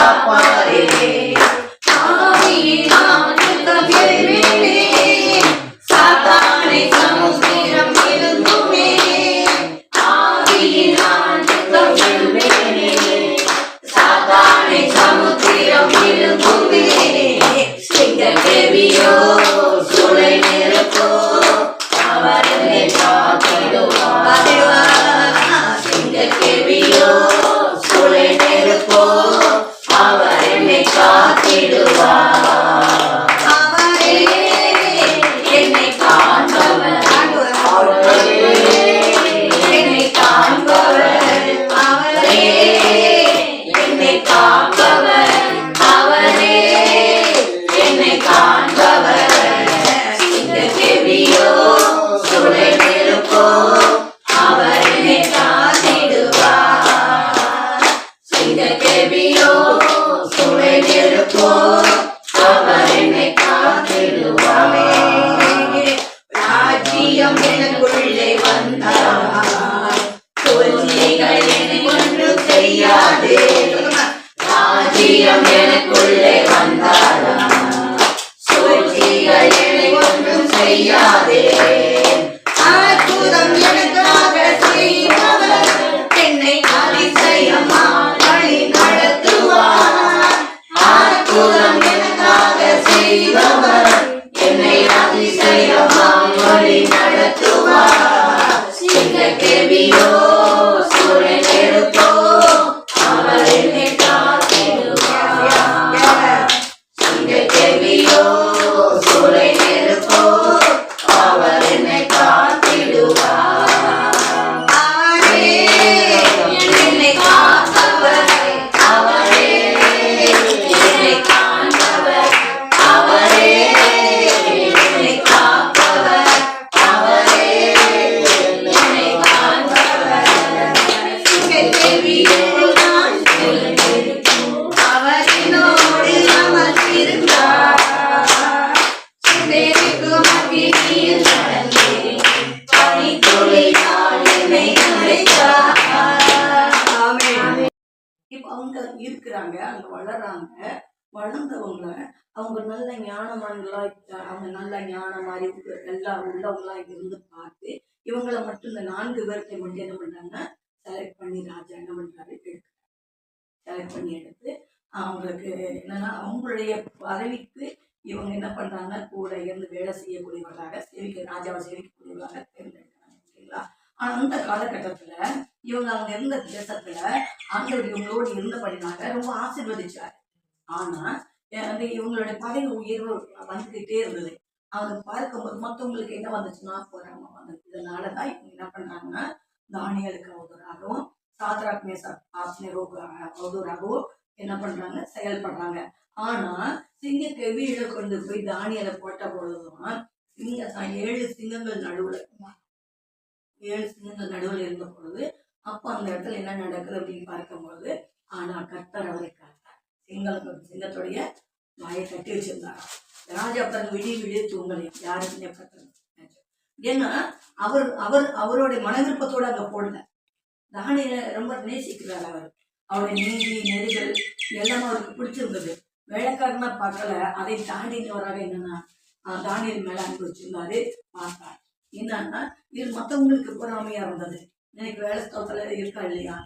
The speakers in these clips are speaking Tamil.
காப்பாரிலே ஆவியினால் யுத்தம் எழும்பினே சாத்தானை சமுத்திரம் எழும்புமே ஆவியினால் யுத்தம் எழும்பினே சாத்தானை சமுத்திரம் எழும்புமே சிங்கக்கேவியோ சுளை நெருப்போ அவர் என்னை காத்திடுவார் சிங்கக்கேவியோ சுளை நெருப்போ அவர் என்னை காத்திடுவார் அவரே என்னை காண்பவர் அவரே என்னை காண்பவர் அவரே என்னை காண்பவர் அவரே என்னை காண்பவர் சிங்கக்கேவியோ சுளை நெருப்போ அவர் என்னை காத்திடுவார் சிங்கக்கேவியோ சுளை நெருப்போ அவர் என்னை காத்திடுவார் ராஜ்யம் எனக்குள்ளே வந்தார் தோல்விகள் என்னை ஒன்றும் செய்யாது ராஜ்யம் எனக்குள்ளே வந்தாரா சூழ்ச்சிகள் என்னை ஒன்றும் செய்யாதே அற்புதம் எனக்காக செய்பவர் என்னை அதிசயமாய் வழி நடத்துவார் அற்புதம் எனக்காக செய்பவர் என்னை அதிசயமாய் வழி நடத்துவார் சிங்கக்கேவியோ சுளை நெருப்போ அவர் என்னை காத்திடுவார் சிங்கக்கேவியோ சுளை நெருப்போ அவர் என்னை காத்திடுவார் அவரே என்னை காப்பவர் அவரே என்னை காண்பவர் அவரே என்னை காப்பவர் அவரே என்னை காண்பவர் சிங்கக்கேவியோ நான் அவரினோடு அமர்ந்திருந்தார் சிந்தைக்கும் அக்கினியில் நடந்தேன் பனித்துளியால் என்னை நனைத்தார் ஆமென். இப்ப அவங்க இருக்கிறாங்க, அங்க வளர்றாங்க. வளர்ந்தவங்க அவங்க நல்ல ஞானமான்களா அவங்க நல்ல ஞானம் அறிவு எல்லாம் உள்ளவங்களா இருந்து பார்த்து இவங்களை மட்டும் இந்த 4 பேர்த்தை மட்டும் என்ன பண்றாங்க செலக்ட் பண்ணி ராஜா என்ன பண்றாரு செலக்ட் பண்ணி எடுத்து அவங்களுக்கு என்னன்னா அவங்களுடைய பதவிக்கு இவங்க என்ன பண்றாங்க கூட இருந்து வேலை செய்யக்கூடியவர்களாக ராஜாவை சேவிக்கக்கூடியவர்களாக தேர்ந்தெடுக்கிறாங்க. ஓகேங்களா? ஆனா அந்த காலகட்டத்துல இவங்க அவங்க இருந்த தேசத்துல ஆண்டவர் இவங்களோடு இருந்தபடினால ரொம்ப ஆசீர்வதிச்சாரு. ஆனா இவங்களுடைய பதவி உயர்வு வந்துகிட்டே இருந்தது. அவங்க பார்க்கும்போது மற்றவங்களுக்கு என்ன வந்துச்சுன்னா பொறாம வந்தது. இதனாலதான் இவங்க என்ன பண்றாங்கன்னா தானியலுக்கு அவதூறாகவும் சாத்ராக் மேசாக் ஆப்னேரோக்கு அவதூறாகவும் என்ன பண்றாங்க செயல்படுறாங்க. ஆனா சிங்கக்கேவியில கொண்டு போய் தானியலை போட்ட பொழுதுதான் 7 சிங்கங்கள் நடுவுல இருந்த பொழுது அப்போ அந்த இடத்துல என்ன நடக்குது அப்படின்னு பார்க்கும்போது ஆனா கர்த்தர் அவரை காத்தார். சிங்கத்துடைய வாயை கட்டி வச்சிருந்தாரா. ராஜா பாருங்க விடிய தூங்கலை யாருக்குமே கர்த்தர். ஏன்னா அவருடைய மன விருப்பத்தோட அங்க போடல. தானியல ரொம்ப நேசிக்கிறார். அவருடைய நீதி நெறிகள் எல்லாமே அவருக்கு பிடிச்சிருந்தது. வேலைக்காரனா பார்க்கல. அதை தாண்டினவராக என்னன்னா தானியல் மேல அன்பு வச்சிருந்தாரு பார்த்தார். என்னன்னா இது மற்றவங்களுக்கு பொறாமையா இருந்தது. எனக்கு வேலை ஸ்தலத்துல இருக்கா இல்லையா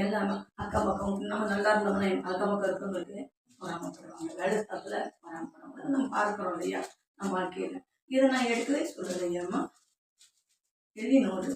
எல்லாமே அக்கம் பக்கம் நம்ம நல்லா இருந்தோம்னா அக்கம் பக்கம் இருக்கவங்களுக்கு பொறாமப்படுவாங்க. வேலை ஸ்தலத்துல பொறாமப்படுவாங்க. நம்ம பார்க்கிறோம் இல்லையா நம்ம வாழ்க்கையில. இதை நான் எடுக்கவே சொல்றது ஐயாமா எழுதினோடு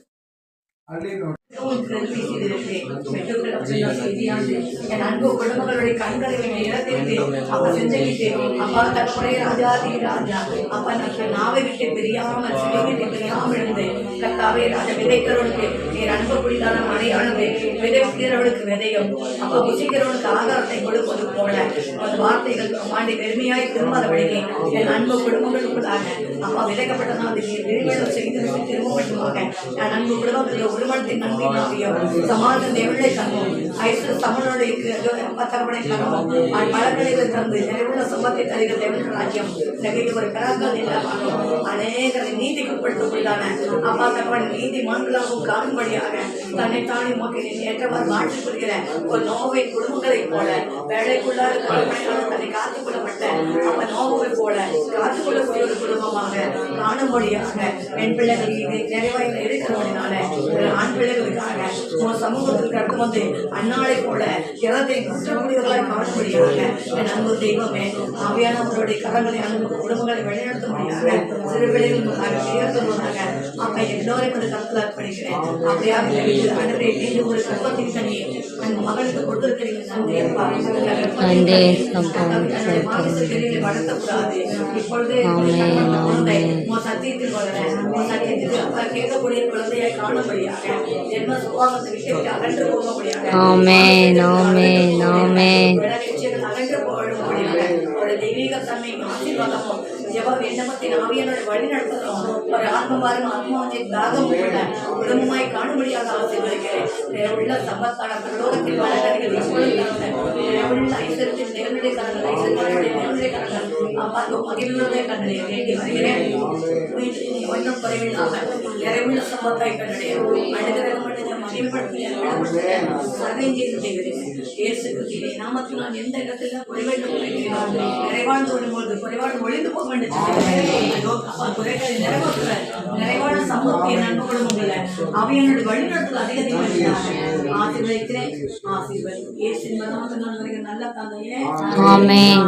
என் அன்பு குடும்பங்களுடைய கண்களை இழத்திட்டு அப்ப செஞ்சுக்கிட்டு அப்பா தற்புடைய ராஜாதி ராஜா அப்பா நாவை விட்டு பிரியாமல் விட்டு பிரியாமல் இருந்து கத்தாவே ராஜா விதைக்கிறவனுக்கு நீர் அன்பு புரிதான மழையானது விதைக்கிறவனுக்கு விதையும் அப்ப புசிக்கிறவனுக்கு ஆதாரத்தை கொடுப்பது போல அந்த வார்த்தைகள் வாண்டி பெருமையாய் திரும்பாதபடிக்கு என் அன்பு குடும்பங்களுக்குள்ளாக அப்பா விதைக்கப்பட்டதான் அதை நீர் விரிவடம் செய்து திரும்ப மட்டுமாக என் அன்பு குடும்பத்தில் ஒருமனத்தின் அன்பின் ஆவியும் சமாதான எவ்வளை தங்கும் ஐஸ்வர் சமனுடைய தகவனை தங்கும் பழங்களில் தந்து நிறைவுள்ள சம்பத்தை தருகிற தேவன் ராஜ்யம் ஒரு கராக்கள் இல்லாமல் அநேகரை நீதிக்குட்படுத்தப்பட்டான அப்பா தகவன் நீதி மான்களாகவும் காணும்படியாக தன்னைத்தானே மோக்கி ஏற்றவர் மாற்றிக் கொள்கிற ஒரு நோவை குடும்பங்களை போல வேலைக்குள்ளார தன்னை காத்துக் கொள்ளப்பட்ட அப்ப நோவை போல காத்துக் கொள்ளக்கூடிய ஒரு குடும்பமாக காணும்படியாக பெண் பிள்ளைகள் நிறைவாக இருக்கிறவனால ஆண் பிள்ளைகளுக்காக உன் சமூகத்தில் கடந்து வந்து அன்னாளை போல இறத்தை குற்றக்கூடியவர்களாய் காணும்படியாக என் அன்பு தெய்வமே ஆவியானவர்களுடைய கரங்களை அன்பு குடும்பங்களை வழிநடத்தும்படியாக சிறு பிள்ளைகளுக்காக உயர்த்துவதாக அப்ப எல்லோரையும் ஒரு கருத்தில் அர்ப்பணிக்கிறேன் அப்படியாக அன்றைய மீண்டும் ஒரு கற்பத்தின் தனியை என் மகனுக்கு கொடுத்திருக்கிறீங்க நன்றி வளர்த்தக்கூடாது இப்பொழுது சத்தியத்தில் வளரேன் சத்தியத்துக்கு அப்ப கேட்கக்கூடிய குழந்தையை காணும்படியாக ஜென்ம சுபாவத்தை விட்டு அகன்று போகும்படியாக அகன்று போகும்படியாக ஒரு தெய்வீக தன்மை ஆசீர்வாதமும் ஜெப விண்ணப்பத்தின் ஆவியானோட வழி நடத்தணும் ஒரு ஆத்மபாரம் ஆத்மாவின் தாகம் உள்ள குடும்பமாய் காணும்படியாக ஆசீர்வதிக்கிறேன் உள்ள சம்பத்தான பிரலோகத்தில் வளர்கிறீர்கள் உள்ள ஐஸ்வரத்தின் நேர்நிலைக்காரர்கள் ஐஸ்வர்யங்களுடைய நேர்நிலைக்காரர்கள் அப்பாக்கு மகிழ்வுடைய கண்டடைய வேண்டி வருகிறேன் ஒன்றும் குறைவில்லாமல் நிறைவுள்ள சம்பத்தாய் கண்டடைய மனிதர்கள் மகிழ்படுத்த சகை செய்து செய்கிறேன் இயேசு கிறிஸ்துவின் நாமத்தில் நான் எந்த இடத்துல குறைவாக நிறைவாழ்ந்து வரும்போது குறைவாடு ஒழிந்து போக வேண்டும் குறைகளை நிறைவான சமூகத்தை நண்பர்களும் உள்ள அவையனுடைய வழிநடத்தல் அதிகமாக ஆசீர்வதிக்கிறேன் ஆசீர்வதி இயேசுவின் நாமத்தில் நான் வருகிற நல்ல தந்தையே ஆமென்.